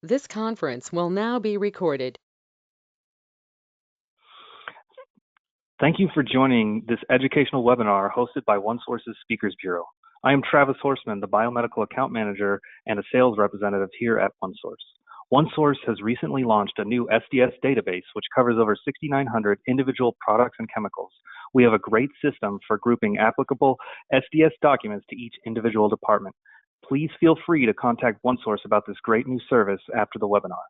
This conference will now be recorded. Thank you for joining this educational webinar hosted by oneSOURCE's Speakers Bureau. I am Travis Horseman, the Biomedical Account Manager and a Sales Representative here at oneSOURCE. oneSOURCE has recently launched a new SDS database which covers over 6,900 individual products and chemicals. We have a great system for grouping applicable SDS documents to each individual department. Please feel free to contact oneSOURCE about this great new service after the webinar.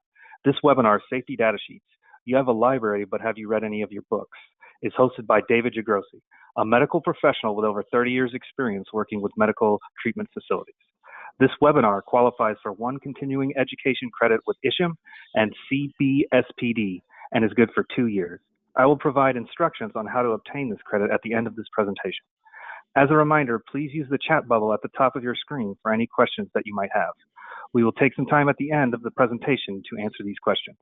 This webinar, Safety Data Sheets, You Have a Library, but Have You Read Any of Your Books?, is hosted by David Jagrosse, a medical professional with over 30 years experience working with medical treatment facilities. This webinar qualifies for 1 continuing education credit with ISHM and CBSPD and is good for 2 years. I will provide instructions on how to obtain this credit at the end of this presentation. As a reminder, please use the chat bubble at the top of your screen for any questions that you might have. We will take some time at the end of the presentation to answer these questions.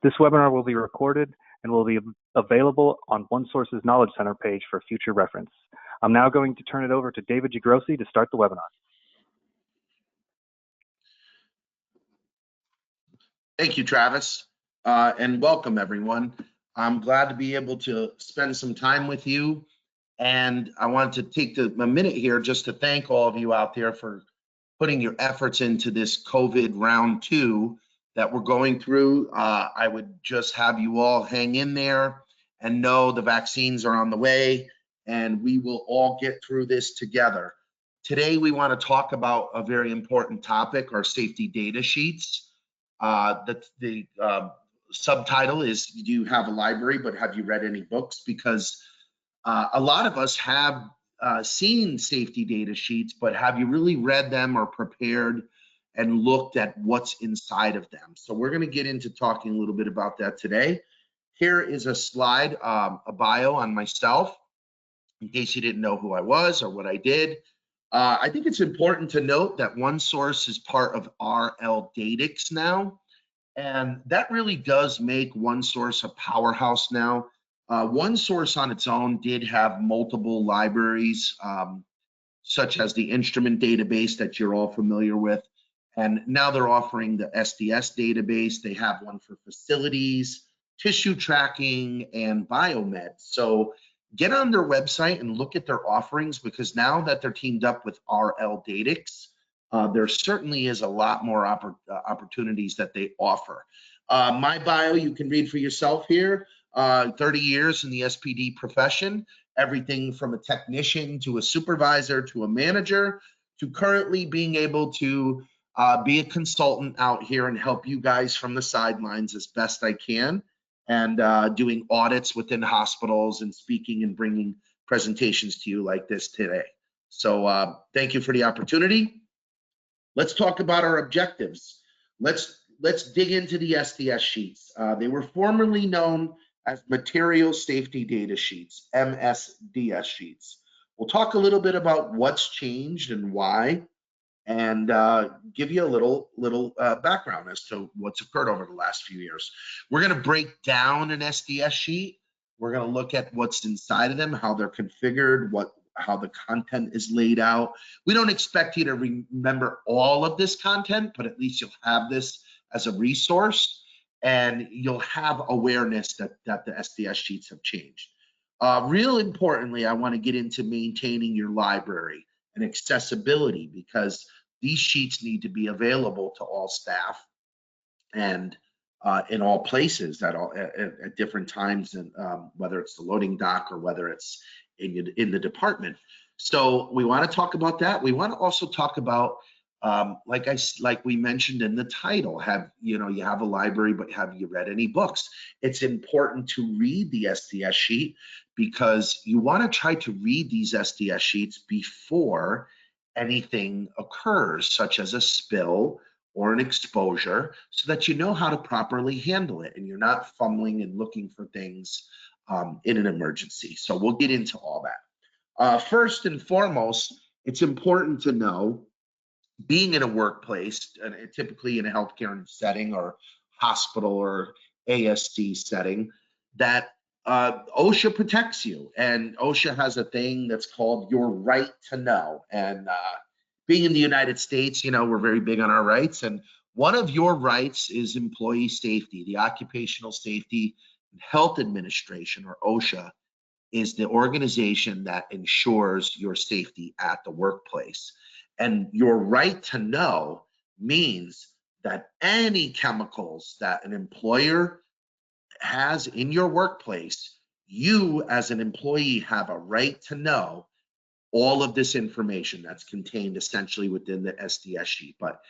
This webinar will be recorded and will be available on oneSOURCE's Knowledge Center page for future reference. I'm now going to turn it over to David Jagrosse to start the webinar. Thank you, Travis, and welcome everyone. I'm glad to be able to spend some time with you, and I want to take a minute here just to thank all of you out there for putting your efforts into this COVID round 2 that we're going through. I would just have you all hang in there and know the vaccines are on the way and we will all get through this together. Today, we want to talk about a very important topic, our safety data sheets. The subtitle is, do you have a library, but have you read any books? Because a lot of us have seen safety data sheets, but have you really read them or prepared and looked at what's inside of them? So we're going to get into talking a little bit about that today. Here is a slide, a bio on myself, in case you didn't know who I was or what I did. I think it's important to note that oneSOURCE is part of RLDatix now, and that really does make oneSOURCE a powerhouse now. oneSOURCE on its own did have multiple libraries, such as the instrument database that you're all familiar with. And now they're offering the SDS database. They have one for facilities, tissue tracking, and biomed. So get on their website and look at their offerings, because now that they're teamed up with RLDatix, there certainly is a lot more opportunities that they offer. My bio, you can read for yourself here. 30 years in the SPD profession, everything from a technician to a supervisor to a manager to currently being able to be a consultant out here and help you guys from the sidelines as best I can, and doing audits within hospitals and speaking and bringing presentations to you like this today. So thank you for the opportunity. Let's talk about our objectives. Let's dig into the SDS sheets. They were formerly known as Material Safety Data Sheets, MSDS sheets. We'll talk a little bit about what's changed and why, and give you a little background as to what's occurred over the last few years. We're going to break down an SDS sheet. We're going to look at what's inside of them, how they're configured, how the content is laid out. We don't expect you to remember all of this content, but at least you'll have this as a resource, and you'll have awareness that the SDS sheets have changed. Real importantly, I want to get into maintaining your library and accessibility, because these sheets need to be available to all staff and in all places at different times, and whether it's the loading dock or whether it's in the department. So we want to talk about that. We want to also talk about, like we mentioned in the title, you have a library, but have you read any books? It's important to read the SDS sheet, because you want to try to read these SDS sheets before anything occurs, such as a spill or an exposure, so that you know how to properly handle it and you're not fumbling and looking for things in an emergency. So we'll get into all that. First and foremost, it's important to know, being in a workplace, typically in a healthcare setting or hospital or ASC setting, that OSHA protects you, and OSHA has a thing that's called your right to know. And being in the United States, we're very big on our rights, and One of your rights is employee safety. The Occupational Safety and Health Administration, or OSHA, is the organization that ensures your safety at the workplace. And your right to know means that any chemicals that an employer has in your workplace, you as an employee have a right to know all of this information that's contained essentially within the SDS sheet. But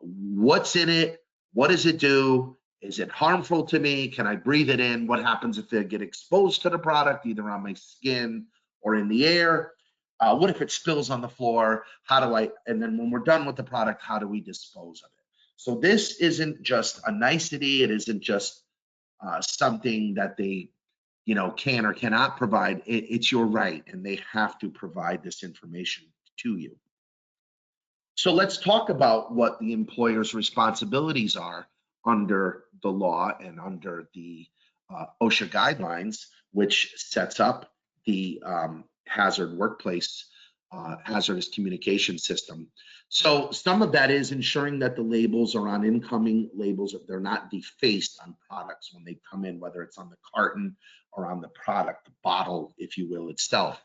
what's in it? What does it do? Is it harmful to me? Can I breathe it in? What happens if I get exposed to the product, either on my skin or in the air? What if it spills on the floor? How do I, and then when we're done with the product, how do we dispose of it? So this isn't just a nicety. It isn't just something that they, can or cannot provide. It's your right, and they have to provide this information to you. So let's talk about what the employer's responsibilities are under the law and under the OSHA guidelines, which sets up the hazard workplace hazardous communication system. So some of that is ensuring that the labels are on incoming labels, that they're not defaced on products when they come in, whether it's on the carton or on the product, the bottle, if you will, itself.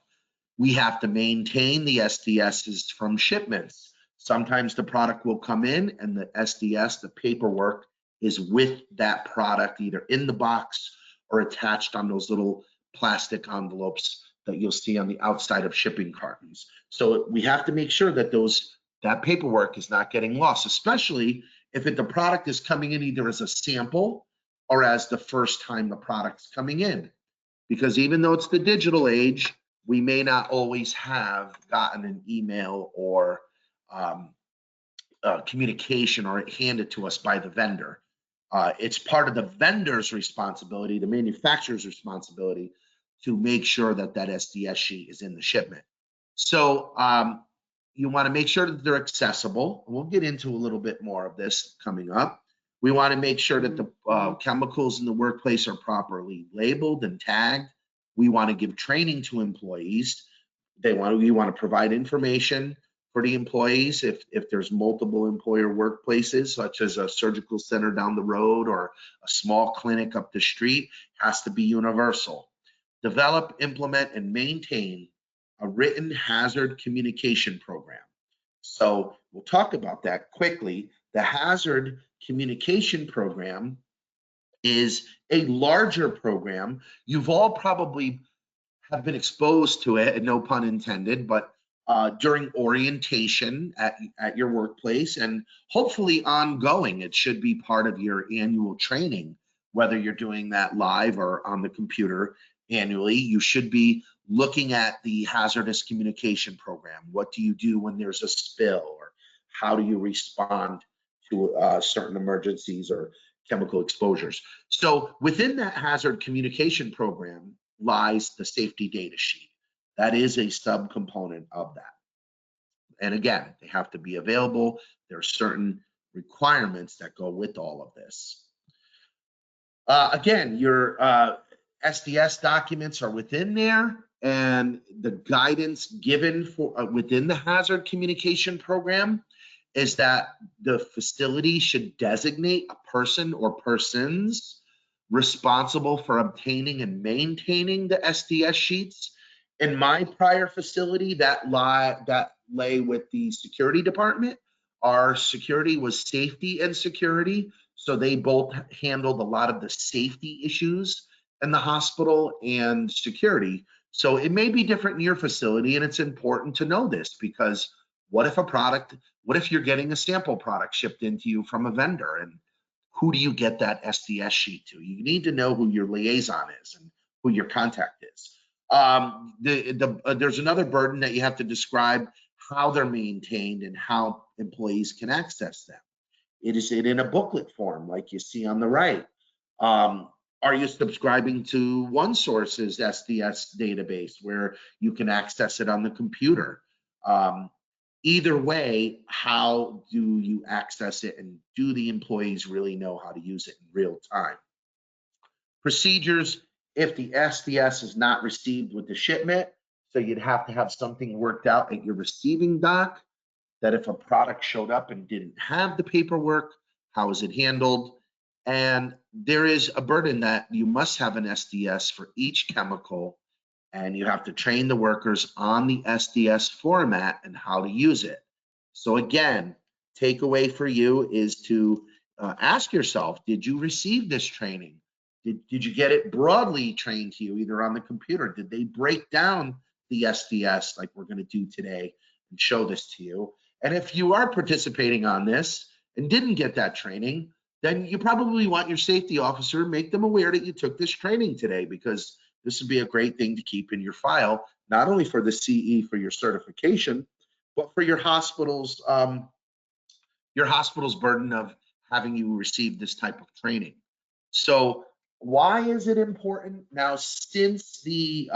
We have to maintain the SDSs from shipments. Sometimes the product will come in and the SDS, the paperwork, is with that product either in the box or attached on those little plastic envelopes that you'll see on the outside of shipping cartons. So we have to make sure that that paperwork is not getting lost, especially if the product is coming in either as a sample or as the first time the product's coming in. Because even though it's the digital age, we may not always have gotten an email or communication or handed to us by the vendor. It's part of the vendor's responsibility, the manufacturer's responsibility, to make sure that that SDS sheet is in the shipment. So you want to make sure that they're accessible. We'll get into a little bit more of this coming up. We want to make sure that the chemicals in the workplace are properly labeled and tagged. We want to give training to employees. We want to provide information for the employees if there's multiple employer workplaces, such as a surgical center down the road or a small clinic up the street, has to be universal. Develop, implement, and maintain a written hazard communication program. So we'll talk about that quickly. The hazard communication program is a larger program. You've all probably have been exposed to it, and no pun intended, but during orientation at your workplace, and hopefully ongoing. It should be part of your annual training, whether you're doing that live or on the computer annually. You should be looking at the hazardous communication program. What do you do when there's a spill, or how do you respond to certain emergencies or chemical exposures? So within that hazard communication program lies the safety data sheet. That is a subcomponent of that. And again, they have to be available. There are certain requirements that go with all of this. Again, your SDS documents are within there, and the guidance given for within the hazard communication program is that the facility should designate a person or persons responsible for obtaining and maintaining the SDS sheets. In my prior facility, that lay with the security department. Our security was safety and security, so they both handled a lot of the safety issues in the hospital and security. So it may be different in your facility, and it's important to know this, because what if you're getting a sample product shipped into you from a vendor, and who do you get that SDS sheet to? You need to know who your liaison is and who your contact is. There's another burden that you have to describe how they're maintained and how employees can access them. Is it in a booklet form like you see on the right? Are you subscribing to oneSOURCE's SDS database where you can access it on the computer? Either way, how do you access it, and do the employees really know how to use it in real time? Procedures if the SDS is not received with the shipment. So you'd have to have something worked out at your receiving dock, that if a product showed up and didn't have the paperwork, How is it handled? And there is a burden that you must have an SDS for each chemical, and you have to train the workers on the SDS format and how to use it. So again, takeaway for you is to ask yourself, did you receive this training? Did you get it broadly trained to you, either on the computer? Did they break down the SDS like we're going to do today and show this to you? And if you are participating on this and didn't get that training, then you probably want your safety officer, make them aware that you took this training today, because this would be a great thing to keep in your file, not only for the CE for your certification, but for your hospital's burden of having you receive this type of training. So why is it important? Now, since the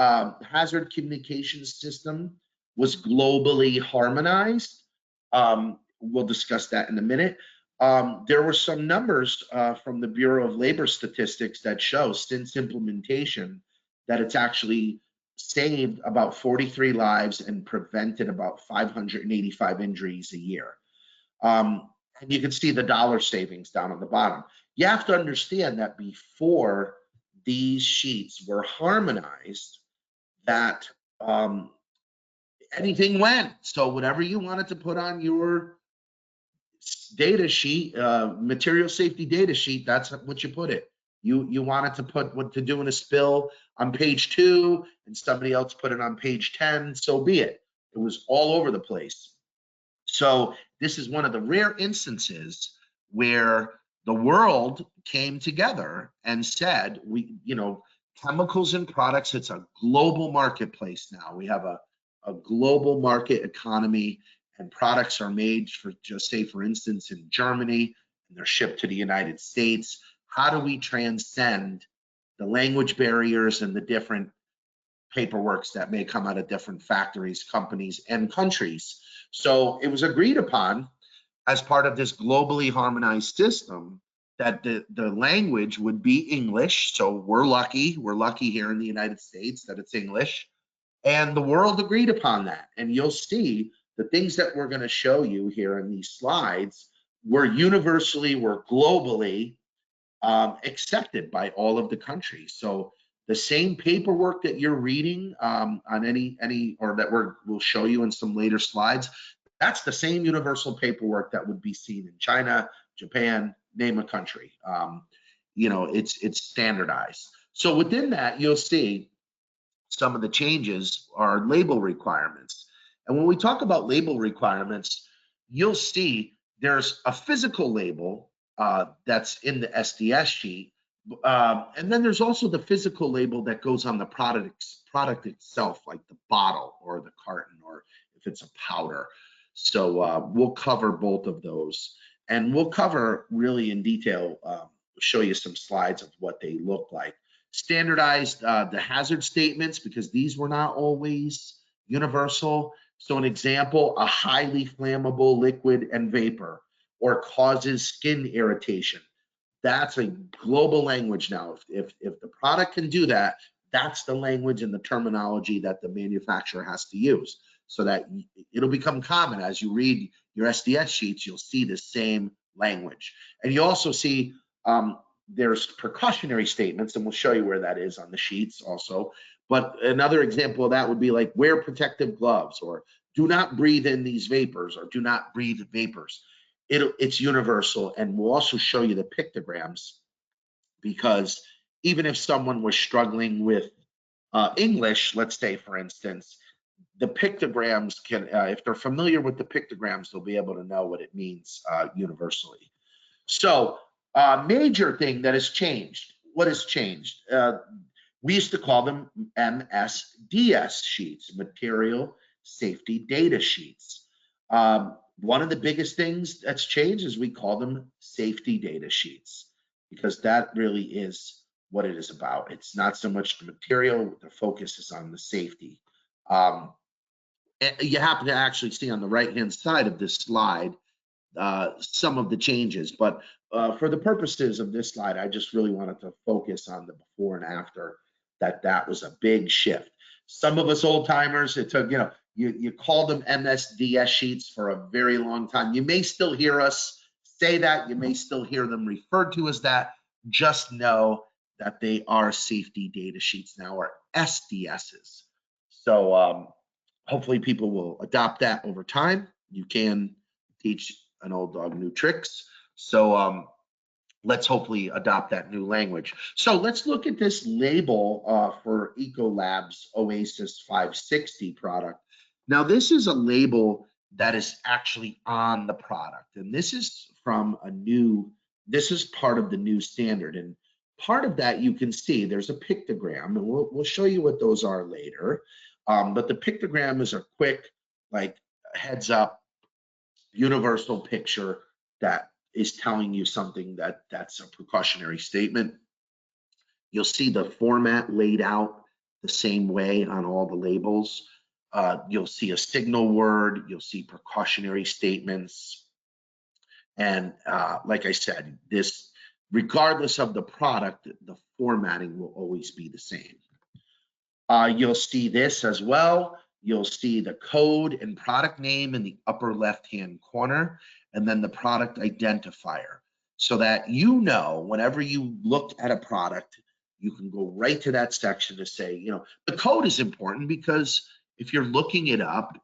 hazard communication system was globally harmonized, we'll discuss that in a minute. There were some numbers from the Bureau of Labor Statistics that show since implementation that it's actually saved about 43 lives and prevented about 585 injuries a year. And you can see the dollar savings down on the bottom. You have to understand that before these sheets were harmonized, that anything went. So whatever you wanted to put on your data sheet, material safety data sheet, that's what you put it. You wanted to put what to do in a spill on page 2, and somebody else put it on page 10, so be it. It was all over the place. So this is one of the rare instances where the world came together and said, chemicals and products, it's a global marketplace now. We have a global market economy, and products are made for, just say, for instance, in Germany, and they're shipped to the United States. How do we transcend the language barriers and the different paperworks that may come out of different factories, companies, and countries? So it was agreed upon as part of this globally harmonized system that the language would be English. So we're lucky here in the United States that it's English, and the world agreed upon that. And you'll see the things that we're going to show you here in these slides were globally accepted by all of the countries. So the same paperwork that you're reading on or that we'll show you in some later slides, that's the same universal paperwork that would be seen in China, Japan, name a country. It's standardized. So within that, you'll see some of the changes are label requirements. And when we talk about label requirements, you'll see there's a physical label that's in the SDS sheet. And then there's also the physical label that goes on the product itself, like the bottle or the carton, or if it's a powder. So we'll cover both of those, and we'll cover really in detail, show you some slides of what they look like. Standardized the hazard statements, because these were not always universal. So an example, a highly flammable liquid and vapor, or causes skin irritation. That's a global language now. If the product can do that, that's the language and the terminology that the manufacturer has to use, so that it'll become common. As you read your SDS sheets, you'll see the same language. And you also see there's precautionary statements, and we'll show you where that is on the sheets also. But another example of that would be like, wear protective gloves, or do not breathe in these vapors, or do not breathe vapors. It's universal. And we'll also show you the pictograms, because even if someone was struggling with English, let's say, for instance, the pictograms can, if they're familiar with the pictograms, they'll be able to know what it means universally. So major thing that has changed. What has changed? We used to call them MSDS sheets, material safety data sheets. One of the biggest things that's changed is we call them safety data sheets, because that really is what it is about. It's not so much the material, the focus is on the safety. You happen to actually see on the right-hand side of this slide some of the changes, but for the purposes of this slide, I just really wanted to focus on the before and after. That was a big shift. Some of us old timers, it took, you called them MSDS sheets for a very long time. You may still hear us say that. You may still hear them referred to as that. Just know that they are safety data sheets now, or SDSs. So hopefully people will adopt that over time. You can teach an old dog new tricks. So let's hopefully adopt that new language. So let's look at this label for Ecolab's Oasis 560 product. Now this is a label that is actually on the product, and this is from this is part of the new standard. And part of that, you can see there's a pictogram, and we'll show you what those are later. But the pictogram is a quick, like, heads up, universal picture that is telling you something that's a precautionary statement. You'll see the format laid out the same way on all the labels. You'll see a signal word, you'll see precautionary statements. And like I said, this, regardless of the product, the formatting will always be the same. You'll see this as well. You'll see the code and product name in the upper left-hand corner, and then the product identifier, so that you know whenever you look at a product, you can go right to that section to say, you know, the code is important because if you're looking it up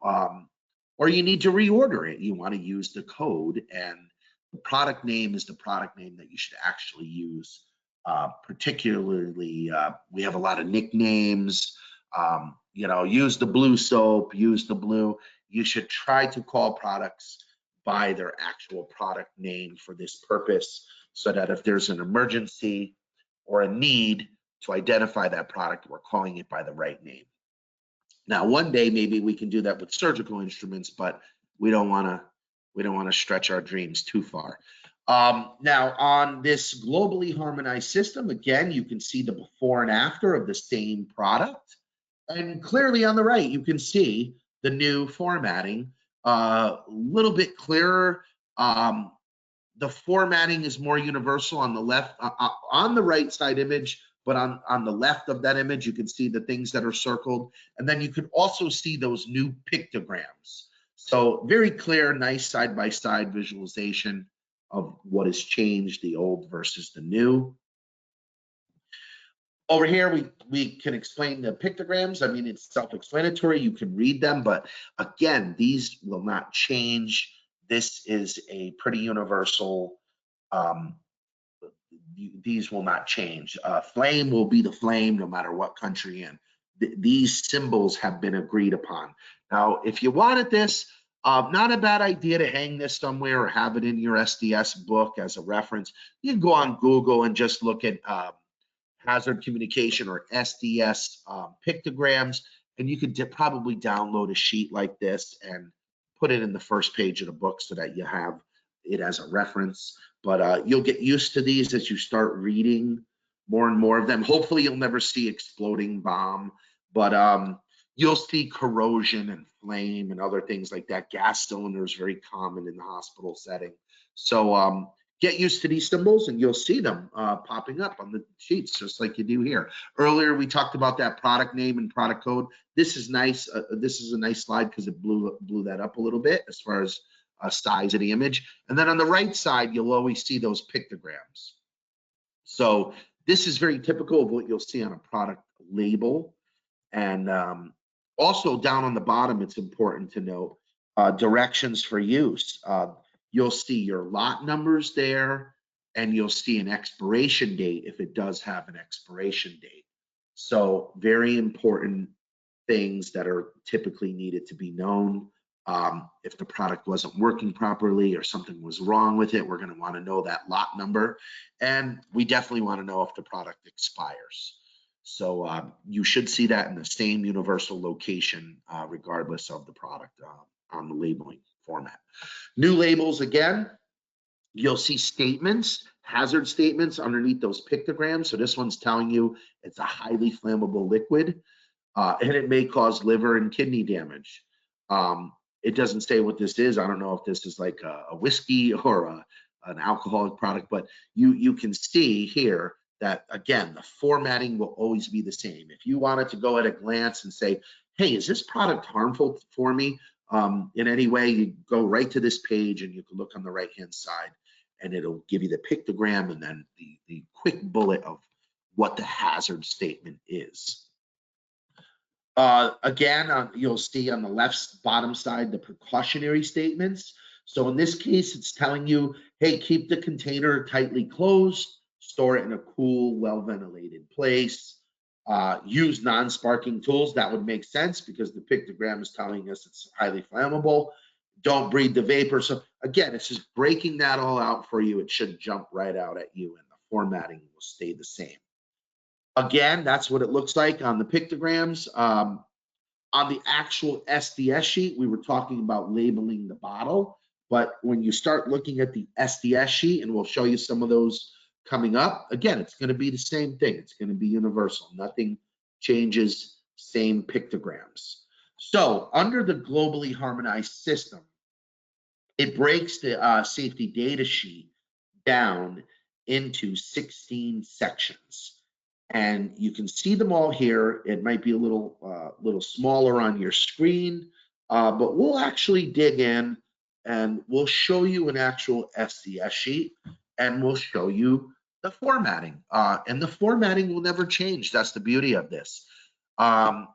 or you need to reorder it, you want to use the code, and the product name is the product name that you should actually use. Particularly, we have a lot of nicknames. You know, use the blue soap, use the blue. You should try to call products by their actual product name for this purpose, so that if there's an emergency or a need to identify that product, we're calling it by the right name. Now, one day maybe we can do that with surgical instruments, but we don't want to stretch our dreams too far. Now, on this globally harmonized system, again, you can see the before and after of the same product. And clearly on the right, you can see the new formatting, a little bit clearer. The formatting is more universal on the left, on the right side image, but on the left of that image, you can see the things that are circled. And then you can also see those new pictograms. So very clear, nice side-by-side visualization of what has changed, the old versus the new. Over here, we can explain the pictograms. I mean, it's self-explanatory. You can read them, but again, these will not change. This is a pretty universal, these will not change. Flame will be the flame no matter what country you're in. These symbols have been agreed upon. Now, if you wanted this, not a bad idea to hang this somewhere or have it in your SDS book as a reference. You can go on Google and just look at hazard communication or SDS pictograms, and you could probably download a sheet like this and put it in the first page of the book so that you have it as a reference. But you'll get used to these as you start reading more and more of them. Hopefully you'll never see exploding bomb, but you'll see corrosion and flame and other things like that. Gas cylinder is very common in the hospital setting. So get used to these symbols and you'll see them popping up on the sheets just like you do here. Earlier we talked about that product name and product code. This is nice. This is a nice slide because it blew that up a little bit as far as size of the image. And then on the right side, you'll always see those pictograms. So this is very typical of what you'll see on a product label. And also down on the bottom, it's important to note directions for use. You'll see your lot numbers there, and you'll see an expiration date if it does have an expiration date. So very important things that are typically needed to be known. If the product wasn't working properly or something was wrong with it, we're going to want to know that lot number. And we definitely want to know if the product expires. So you should see that in the same universal location, regardless of the product on the labeling format. New labels, again, you'll see statements, hazard statements underneath those pictograms. So this one's telling you it's a highly flammable liquid, and it may cause liver and kidney damage. It doesn't say what this is. I don't know if this is like a whiskey or an alcoholic product, but you can see here that, again, the formatting will always be the same. If you wanted to go at a glance and say, hey, is this product harmful for me in any way, you go right to this page and you can look on the right-hand side and it'll give you the pictogram and then the quick bullet of what the hazard statement is. Again, you'll see on the left bottom side the precautionary statements. So in this case, it's telling you, hey, keep the container tightly closed, store it in a cool, well-ventilated place, use non-sparking tools. That would make sense because the pictogram is telling us it's highly flammable. Don't breathe the vapor. So again, it's just breaking that all out for you. It should jump right out at you and the formatting will stay the same. Again, that's what it looks like on the pictograms. On the actual SDS sheet, we were talking about labeling the bottle, but when you start looking at the SDS sheet, and we'll show you some of those coming up, again, it's going to be the same thing. It's going to be universal. Nothing changes, same pictograms. So under the globally harmonized system, it breaks the safety data sheet down into 16 sections. And you can see them all here. It might be a little smaller on your screen, but we'll actually dig in and we'll show you an actual SDS sheet and we'll show you the formatting. And the formatting will never change. That's the beauty of this. No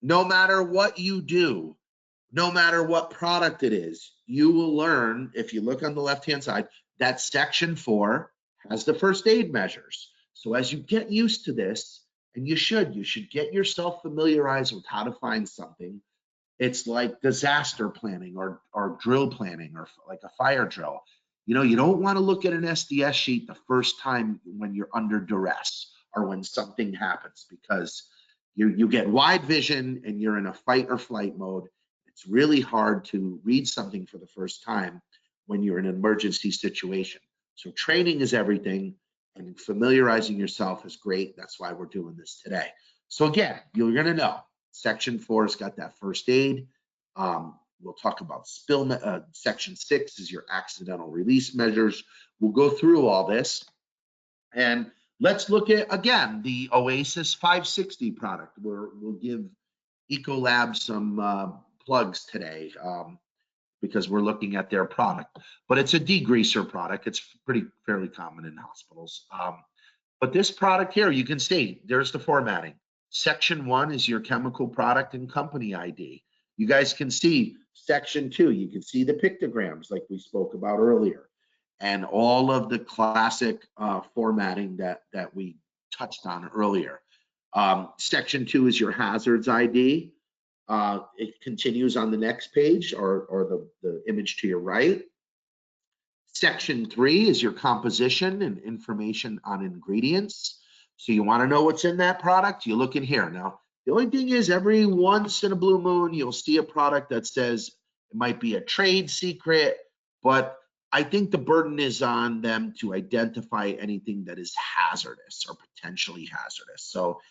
matter what you do, no matter what product it is, you will learn, if you look on the left-hand side, that section 4 has the first aid measures. So as you get used to this, and you should get yourself familiarized with how to find something. It's like disaster planning or drill planning or like a fire drill. You know, you don't want to look at an SDS sheet the first time when you're under duress or when something happens, because you get wide vision and you're in a fight or flight mode. It's really hard to read something for the first time when you're in an emergency situation. So training is everything. And familiarizing yourself is great. That's why we're doing this today. So again, you're going to know section 4 has got that first aid. We'll talk about spill. Section 6 is your accidental release measures. We'll go through all this. And let's look at, again, the Oasis 560 product, where we'll give Ecolab some plugs today. Because we're looking at their product, but it's a degreaser product. It's fairly common in hospitals. But this product here, you can see there's the formatting. Section 1 is your chemical product and company ID. You guys can see section 2. You can see the pictograms like we spoke about earlier, and all of the classic formatting that we touched on earlier. Section 2 is your hazards ID. It continues on the next page or the image to your right. Section 3 is your composition and information on ingredients. So you want to know what's in that product, you look in here. Now, the only thing is every once in a blue moon, you'll see a product that says it might be a trade secret, but I think the burden is on them to identify anything that is hazardous or potentially hazardous. So,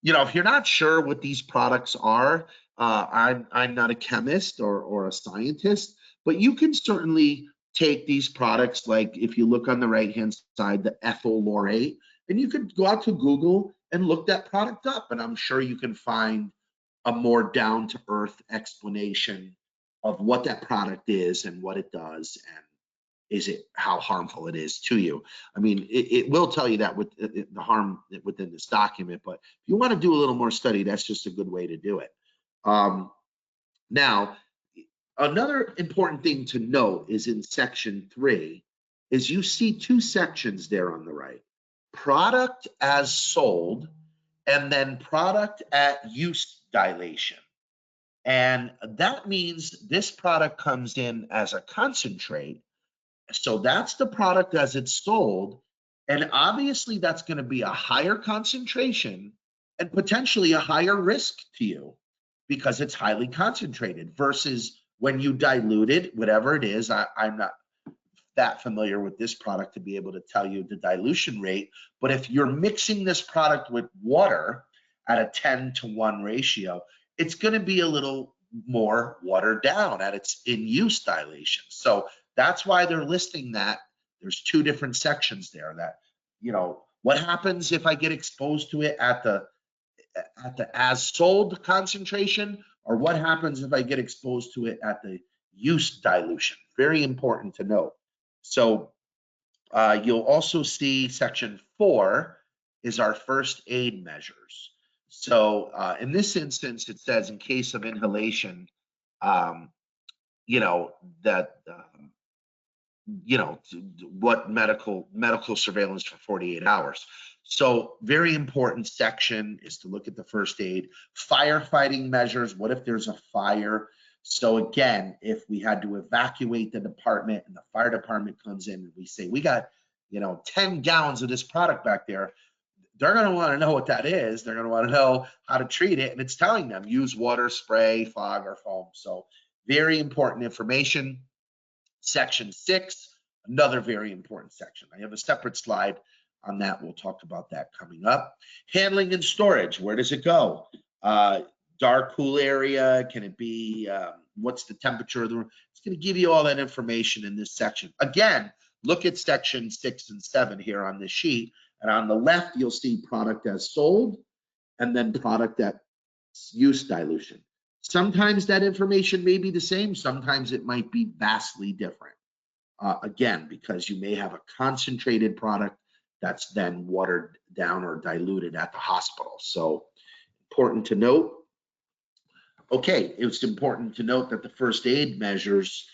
you know, if you're not sure what these products are, I'm not a chemist or a scientist, but you can certainly take these products, like if you look on the right-hand side, the ethyl laurate, and you could go out to Google and look that product up, and I'm sure you can find a more down-to-earth explanation of what that product is and what it does and how harmful it is to you. I mean, it will tell you that with the harm within this document, but if you want to do a little more study, that's just a good way to do it. Now, another important thing to note is in section 3 is you see 2 sections there on the right: product as sold and then product at use dilation. And that means this product comes in as a concentrate. So that's the product as it's sold. And obviously that's going to be a higher concentration and potentially a higher risk to you because it's highly concentrated versus when you dilute it, whatever it is. I'm not that familiar with this product to be able to tell you the dilution rate. But if you're mixing this product with water at a 10-to-1 ratio, it's going to be a little more watered down at its in-use dilation. So that's why they're listing that. There's 2 different sections there that, you know, what happens if I get exposed to it at the as sold concentration, or what happens if I get exposed to it at the use dilution? Very important to note. So You'll also see section 4 is our first aid measures. So in this instance, it says in case of inhalation, what medical surveillance for 48 hours. So very important section is to look at the first aid. Firefighting measures, what if there's a fire? So again, if we had to evacuate the department and the fire department comes in and we say, we got 10 gallons of this product back there, they're going to want to know what that is. They're going to want to know how to treat it. And it's telling them use water, spray, fog, or foam. So very important information. Section 6, another very important section. I have a separate slide on that. We'll talk about that coming up. Handling and storage, where does it go? Dark, cool area, can it be, what's the temperature of the room? It's going to give you all that information in this section. Again, look at section 6 and 7 here on this sheet. And on the left, you'll see product as sold and then product at use dilution. Sometimes that information may be the same. Sometimes it might be vastly different. Again, because you may have a concentrated product that's then watered down or diluted at the hospital. So important to note. Okay, it's important to note that the first aid measures,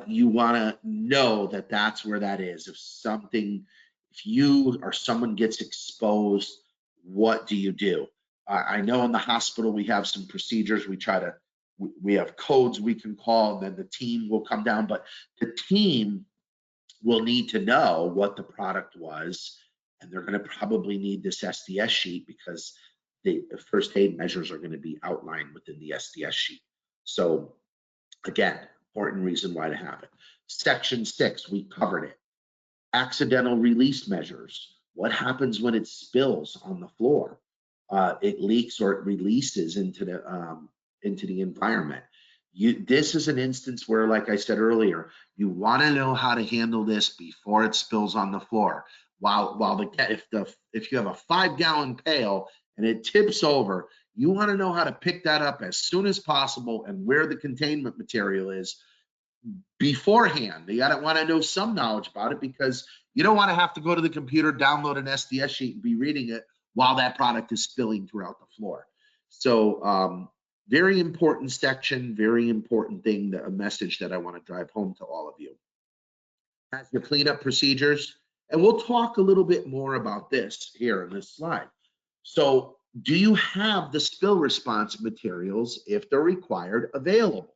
you want to know that that's where that is. If you or someone gets exposed, what do you do? I know in the hospital we have some procedures. We have codes we can call, and then the team will come down, but the team will need to know what the product was, and they're going to probably need this SDS sheet because the first aid measures are going to be outlined within the SDS sheet. So again, important reason why to have it. Section 6, we covered it. Accidental release measures. What happens when it spills on the floor? It leaks or it releases into the environment. This is an instance where, like I said earlier, you want to know how to handle this before it spills on the floor. If you have a 5-gallon pail and it tips over, you want to know how to pick that up as soon as possible and where the containment material is beforehand. You gotta want to know some knowledge about it because you don't want to have to go to the computer, download an SDS sheet, and be reading it while that product is spilling throughout the floor. So very important section, very important thing, a message that I want to drive home to all of you. As your cleanup procedures, and we'll talk a little bit more about this here in this slide. So do you have the spill response materials, if they're required, available?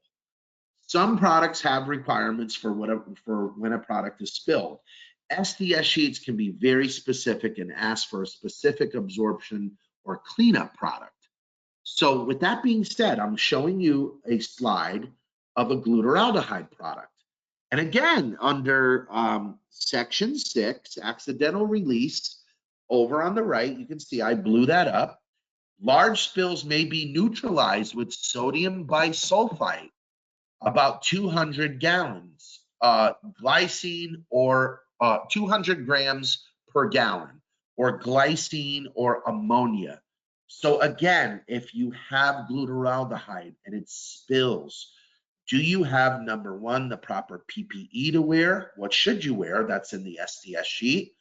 Some products have requirements for when a product is spilled. SDS sheets can be very specific and ask for a specific absorption or cleanup product. So with that being said, I'm showing you a slide of a glutaraldehyde product. And again, under section 6, accidental release, over on the right, you can see I blew that up. Large spills may be neutralized with sodium bisulfite, about 200 gallons, glycine or 200 grams per gallon, or glycine or ammonia. So again, if you have glutaraldehyde and it spills, do you have, number one, the proper PPE to wear? What should you wear? That's in the SDS sheet.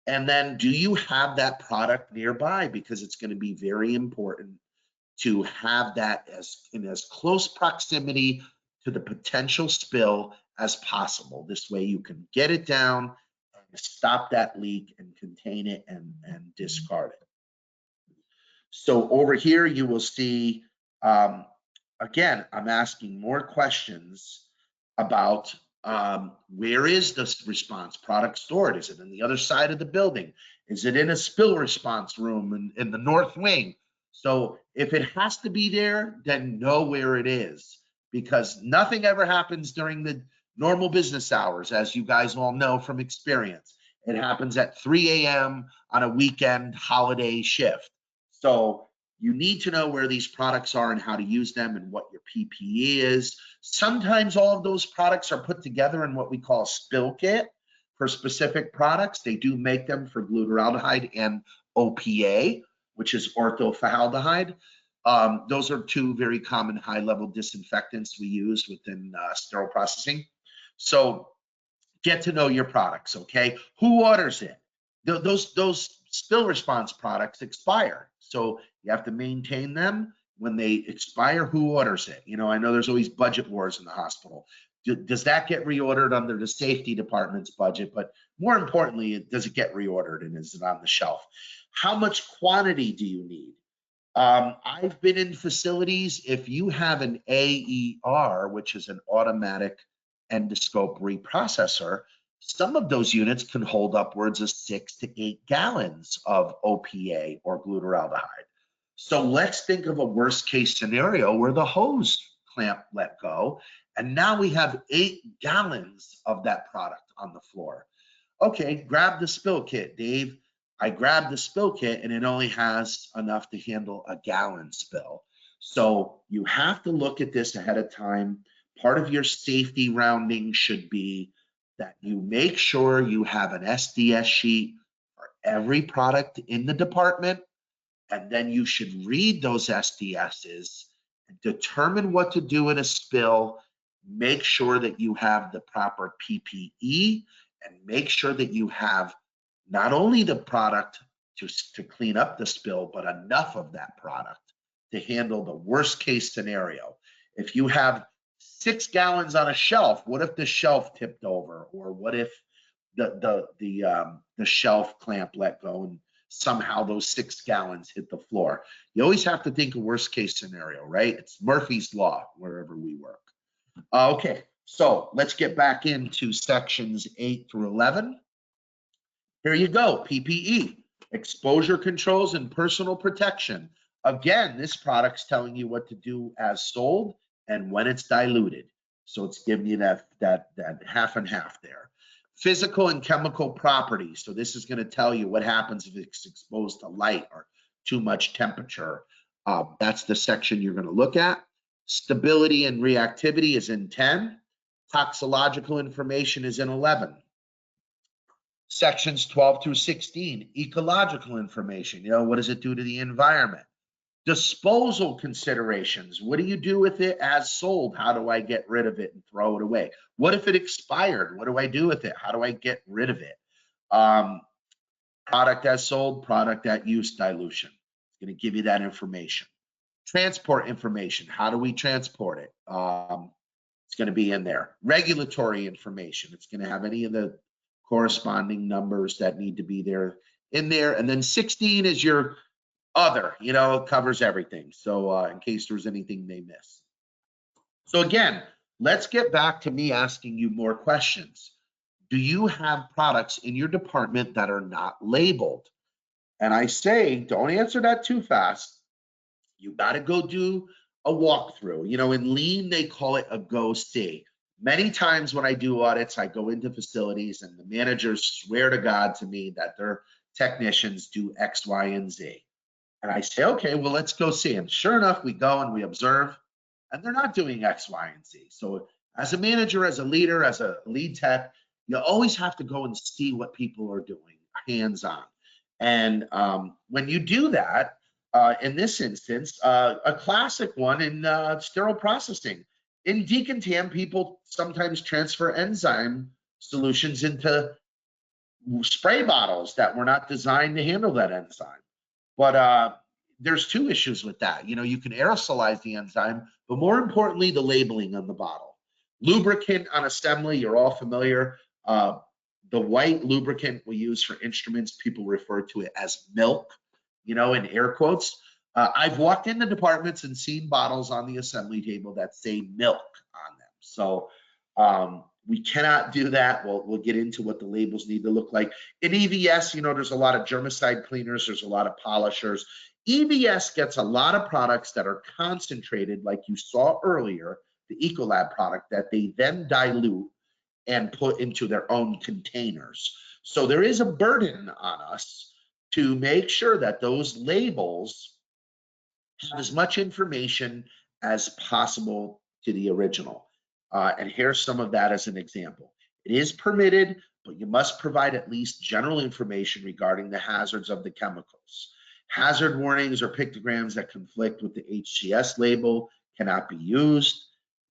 And then do you have that product nearby? Because it's going to be very important to have that in as close proximity to the potential spill as possible. This way you can get it down, and stop that leak, and contain it and discard it. So over here you will see, again, I'm asking more questions about where is this response product stored? Is it on the other side of the building? Is it in a spill response room in the north wing? So if it has to be there, then know where it is, because nothing ever happens during the normal business hours, as you guys all know from experience. It happens at 3 a.m. on a weekend holiday shift. So you need to know where these products are and how to use them and what your PPE is. Sometimes all of those products are put together in what we call a spill kit for specific products. They do make them for glutaraldehyde and OPA, which is orthoformaldehyde. Those are two very common high-level disinfectants we use within sterile processing. So get to know your products, okay? Who orders it? Those spill response products expire, so you have to maintain them. When they expire, who orders it? You know, I know there's always budget wars in the hospital. Does that get reordered under the safety department's budget? But more importantly, does it get reordered and is it on the shelf? How much quantity do you need? I've been in facilities, if you have an AER, which is an automatic endoscope reprocessor, some of those units can hold upwards of 6 to 8 gallons of OPA or glutaraldehyde. So let's think of a worst case scenario where the hose clamp let go, and now we have 8 gallons of that product on the floor. Okay, grab the spill kit, Dave. I grabbed the spill kit and it only has enough to handle a gallon spill. So you have to look at this ahead of time. Part of your safety rounding should be that you make sure you have an SDS sheet for every product in the department, and then you should read those SDSs, determine what to do in a spill, make sure that you have the proper PPE, and make sure that you have not only the product to clean up the spill, but enough of that product to handle the worst case scenario. If you have 6 gallons on a shelf, what if the shelf tipped over? Or what if the shelf clamp let go and somehow those 6 gallons hit the floor? You always have to think of worst case scenario, right? It's Murphy's Law wherever we work. Okay, so let's get back into sections 8 through 11. Here you go, PPE, exposure controls and personal protection. Again, this product's telling you what to do as sold and when it's diluted. So it's giving you that half and half there. Physical and chemical properties. So this is going to tell you what happens if it's exposed to light or too much temperature. That's the section you're going to look at. Stability and reactivity is in 10. Toxicological information is in 11. Sections 12 through 16, ecological information. You know, what does it do to the environment? Disposal considerations. What do you do with it as sold? How do I get rid of it and throw it away? What if it expired? What do I do with it? How do I get rid of it? Product as sold, product at use dilution. It's going to give you that information. Transport information. How do we transport it? It's going to be in there. Regulatory information. It's going to have any of the corresponding numbers that need to be there in there. And then 16 is your other, you know, it covers everything. So in case there's anything they miss. So again, let's get back to me asking you more questions. Do you have products in your department that are not labeled? And I say, don't answer that too fast. You got to go do a walkthrough. You know, in Lean, they call it a go see. Many times when I do audits, I go into facilities and the managers swear to God to me that their technicians do X, Y, and Z. And I say, okay, well, let's go see. And sure enough, we go and we observe, and they're not doing X, Y, and Z. So as a manager, as a leader, as a lead tech, you always have to go and see what people are doing hands-on. And when you do that, in this instance, a classic one in sterile processing. In decontam, people sometimes transfer enzyme solutions into spray bottles that were not designed to handle that enzyme. But there's two issues with that. You know, you can aerosolize the enzyme, but more importantly, the labeling on the bottle. Lubricant on assembly, you're all familiar. The white lubricant we use for instruments, people refer to it as milk, you know, in air quotes. I've walked into departments and seen bottles on the assembly table that say milk on them. So we cannot do that. We'll get into what the labels need to look like. In EVS, you know, there's a lot of germicide cleaners. There's a lot of polishers. EVS gets a lot of products that are concentrated, like you saw earlier, the Ecolab product, that they then dilute and put into their own containers. So there is a burden on us to make sure that those labels have as much information as possible to the original. And here's some of that as an example. It is permitted, but you must provide at least general information regarding the hazards of the chemicals. Hazard warnings or pictograms that conflict with the HCS label cannot be used.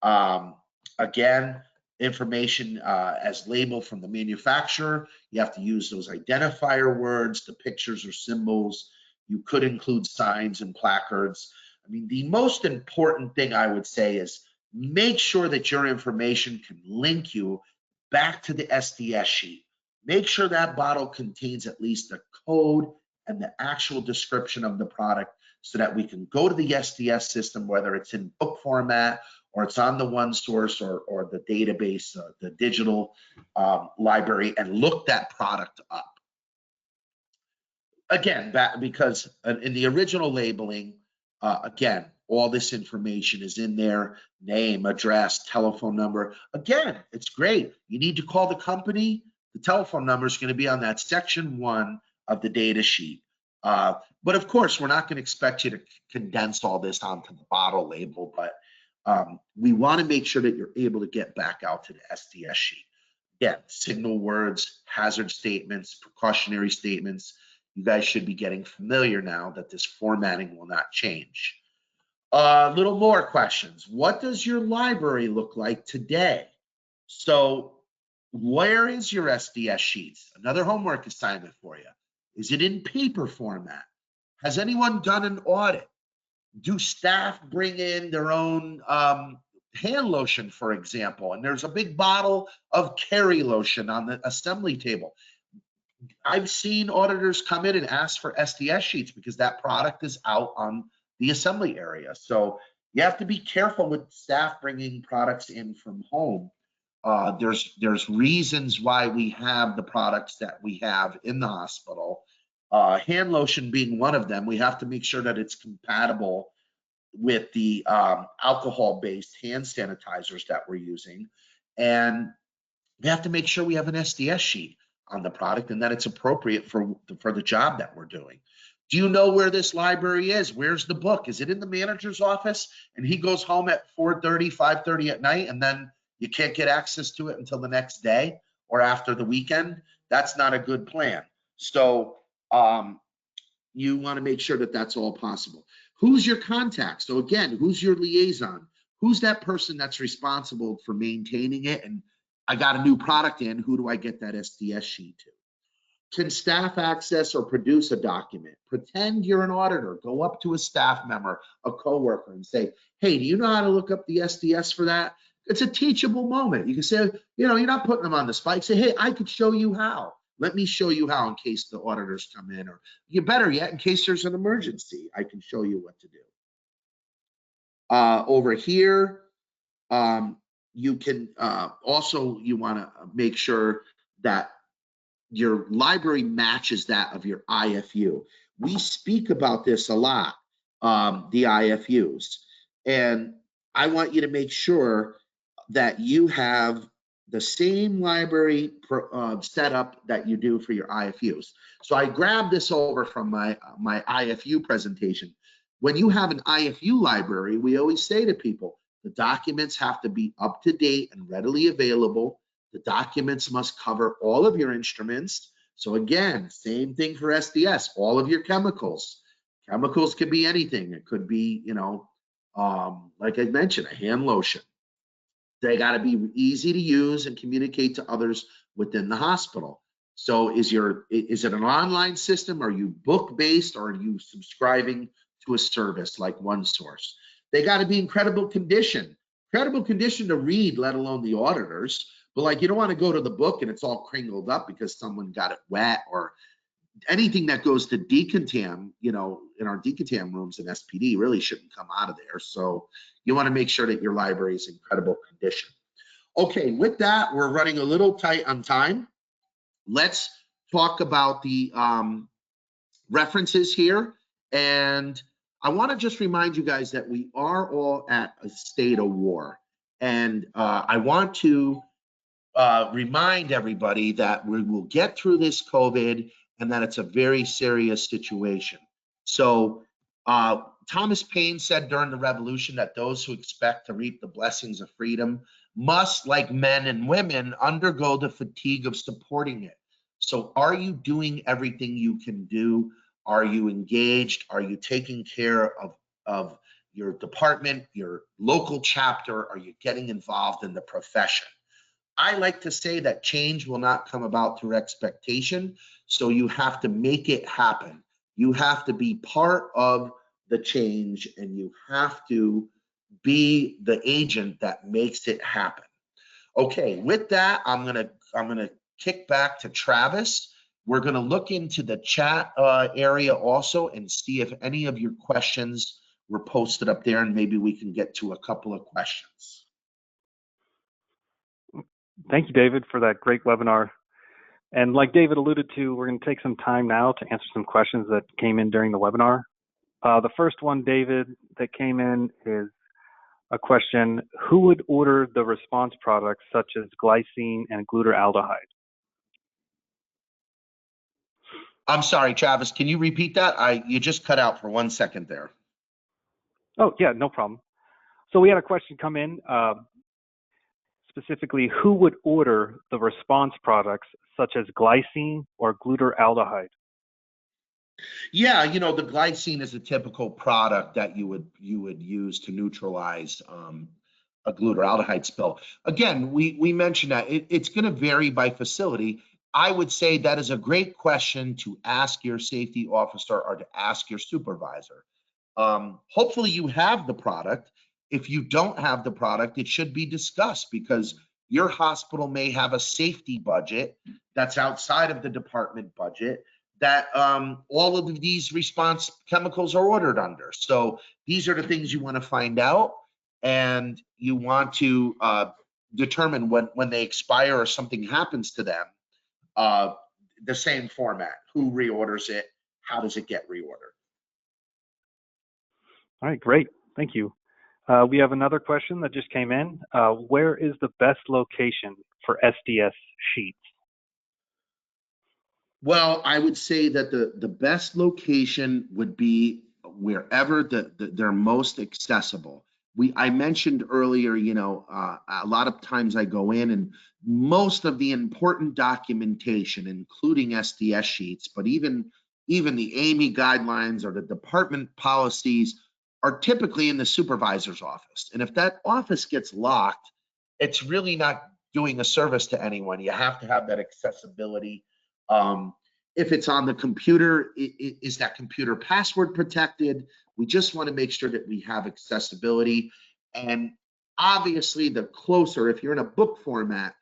Again, information as label from the manufacturer. You have to use those identifier words, the pictures or symbols. You could include signs and placards. I mean, the most important thing I would say is make sure that your information can link you back to the SDS sheet. Make sure that bottle contains at least the code and the actual description of the product so that we can go to the SDS system, whether it's in book format or it's on the OneSOURCE or the database, the digital library, and look that product up. Again, because in the original labeling, again, all this information is in there: name, address, telephone number. Again, it's great. You need to call the company. The telephone number is going to be on that section 1 of the data sheet. But of course, we're not going to expect you to condense all this onto the bottle label, but we want to make sure that you're able to get back out to the SDS sheet. Again, signal words, hazard statements, precautionary statements. You guys should be getting familiar now that this formatting will not change. A little more questions. What does your library look like today? So where is your SDS sheets? Another homework assignment for you. Is it in paper format? Has anyone done an audit? Do staff bring in their own hand lotion, for example? And there's a big bottle of Kerry lotion on the assembly table. I've seen auditors come in and ask for SDS sheets because that product is out on the assembly area. So you have to be careful with staff bringing products in from home. There's reasons why we have the products that we have in the hospital. Hand lotion being one of them. We have to make sure that it's compatible with the alcohol-based hand sanitizers that we're using. And we have to make sure we have an SDS sheet on the product and that it's appropriate for the job that we're doing. Do you know where this library is? Where's the book? Is it in the manager's office and he goes home at 4:30, 5:30 at night, and then you can't get access to it until the next day or after the weekend? That's not a good plan. So you want to make sure that that's all possible. Who's your contact? So again, who's your liaison? Who's that person that's responsible for maintaining it? And I got a new product in, who do I get that SDS sheet to? Can staff access or produce a document? Pretend you're an auditor. Go up to a staff member, a coworker, and say, hey, do you know how to look up the SDS for that? It's a teachable moment. You can say, you know, you're not putting them on the spot. Say, hey, I could show you how. Let me show you how in case the auditors come in, or you better yet, in case there's an emergency, I can show you what to do. Over here, you can also, you want to make sure that your library matches that of your IFU. We speak about this a lot, the IFUs, and I want you to make sure that you have the same library setup that you do for your IFUs. So I grabbed this over from my IFU presentation. When you have an IFU library, we always say to people, the documents have to be up to date and readily available. The documents must cover all of your instruments. So again, same thing for SDS, all of your chemicals. Chemicals could be anything. It could be, you know, like I mentioned, a hand lotion. They got to be easy to use and communicate to others within the hospital. So is it an online system? Are you book-based, or are you subscribing to a service like OneSOURCE? They got to be in credible condition to read, let alone the auditors. But like, you don't want to go to the book and it's all crinkled up because someone got it wet, or anything that goes to decontam, you know, in our decontam rooms in SPD really shouldn't come out of there. So you want to make sure that your library is in credible condition. Okay, with that, we're running a little tight on time. Let's talk about the references here. And I want to just remind you guys that we are all at a state of war. And I want to remind everybody that we will get through this COVID and that it's a very serious situation. So Thomas Paine said during the revolution that those who expect to reap the blessings of freedom must, like men and women, undergo the fatigue of supporting it. So are you doing everything you can do? Are you engaged? Are you taking care of your department, your local chapter? Are you getting involved in the profession? I like to say that change will not come about through expectation, so you have to make it happen. You have to be part of the change, and you have to be the agent that makes it happen. Okay, with that, I'm gonna kick back to Travis. We're gonna look into the chat area also and see if any of your questions were posted up there, and maybe we can get to a couple of questions. Thank you, David, for that great webinar. And like David alluded to, we're going to take some time now to answer some questions that came in during the webinar. The first one, David, that came in is a question: who would order the response products such as glycine and glutaraldehyde? I'm sorry, Travis, can you repeat that? You just cut out for 1 second there. Oh, yeah, no problem. So we had a question come in, specifically, who would order the response products such as glycine or glutaraldehyde? Yeah, you know, the glycine is a typical product that you would use to neutralize a glutaraldehyde spill. Again, we mentioned that it's going to vary by facility. I would say that is a great question to ask your safety officer or to ask your supervisor. Hopefully you have the product. If you don't have the product, it should be discussed, because your hospital may have a safety budget that's outside of the department budget that all of these response chemicals are ordered under. So these are the things you want to find out, and you want to determine when they expire or something happens to them, the same format: who reorders it, how does it get reordered. All right, great, thank you. We have another question that just came in. Where is the best location for SDS sheets? Well, I would say that the best location would be wherever they're most accessible. I mentioned earlier, you know, a lot of times I go in, and most of the important documentation, including SDS sheets, but even the AAMI guidelines or the department policies, are typically in the supervisor's office. And if that office gets locked, it's really not doing a service to anyone. You have to have that accessibility. If it's on the computer, is that computer password protected? We just want to make sure that we have accessibility. And obviously, the closer, if you're in a book format,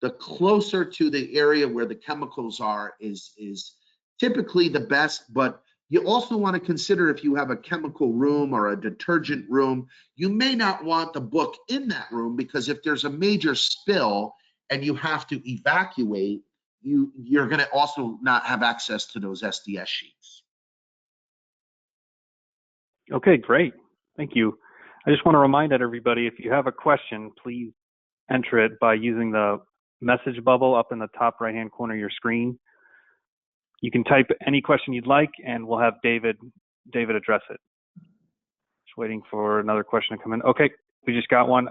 the closer to the area where the chemicals are is typically the best. But you also want to consider, if you have a chemical room or a detergent room, you may not want the book in that room, because if there's a major spill and you have to evacuate, you're going to also not have access to those SDS sheets. Okay, great. Thank you. I just want to remind everybody, if you have a question, please enter it by using the message bubble up in the top right-hand corner of your screen. You can type any question you'd like, and we'll have David address it. Just waiting for another question to come in. Okay, we just got one.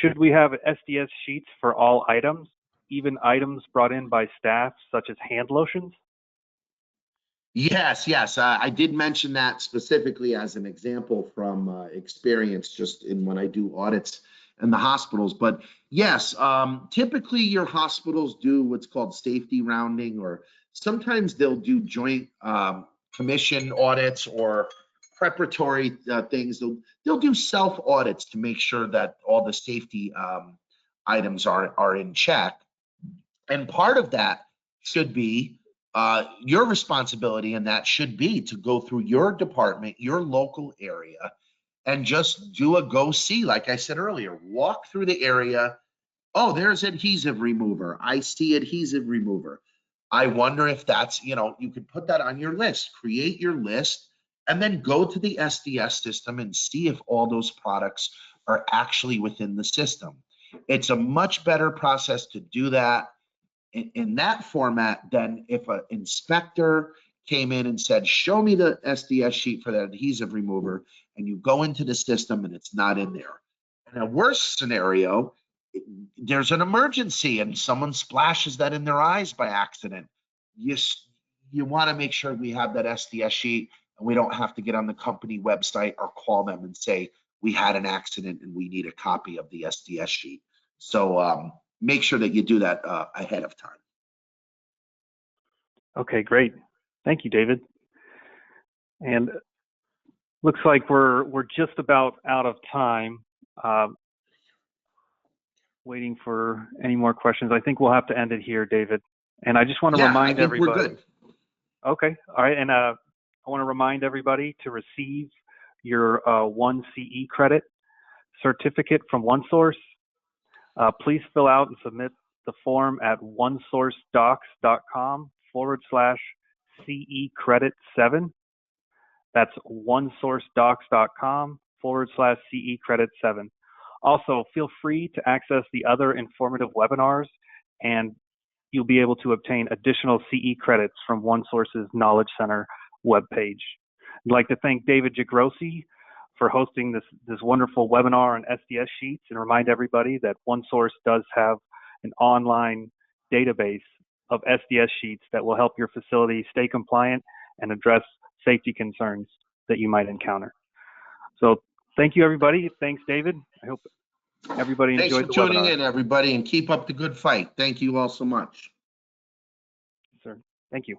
Should we have SDS sheets for all items, even items brought in by staff, such as hand lotions? Yes. I did mention that specifically as an example from experience, just in when I do audits in the hospitals. But yes, typically your hospitals do what's called safety rounding, or sometimes they'll do joint commission audits or preparatory things. They'll do self audits to make sure that all the safety items are in check. And part of that should be your responsibility, and that should be to go through your department, your local area, and just do a go see. Like I said earlier, walk through the area. Oh, there's adhesive remover. I see adhesive remover. I wonder if that's, you know, you could put that on your list, create your list, and then go to the SDS system and see if all those products are actually within the system. It's a much better process to do that in that format than if an inspector came in and said, show me the SDS sheet for that adhesive remover, and you go into the system and it's not in there. In a worse scenario, there's an emergency and someone splashes that in their eyes by accident. You want to make sure we have that SDS sheet, and we don't have to get on the company website or call them and say, we had an accident and we need a copy of the SDS sheet. So make sure that you do that ahead of time. Okay, great. Thank you, David. And looks like we're just about out of time. Waiting for any more questions. I think we'll have to end it here, David. And I just want to remind everybody. We're good. Okay, all right. And I want to remind everybody to receive your 1 CE credit certificate from OneSOURCE. Please fill out and submit the form at onesourcedocs.com/CE credit 7. That's onesourcedocs.com/CE credit 7. Also, feel free to access the other informative webinars, and you'll be able to obtain additional CE credits from OneSOURCE's Knowledge Center webpage. I'd like to thank David Jagrosse for hosting this wonderful webinar on SDS sheets, and remind everybody that OneSOURCE does have an online database of SDS sheets that will help your facility stay compliant and address safety concerns that you might encounter. So thank you, everybody. Thanks, David. I hope everybody enjoyed the webinar. Thanks for tuning in, everybody, and keep up the good fight. Thank you all so much. Sir, thank you.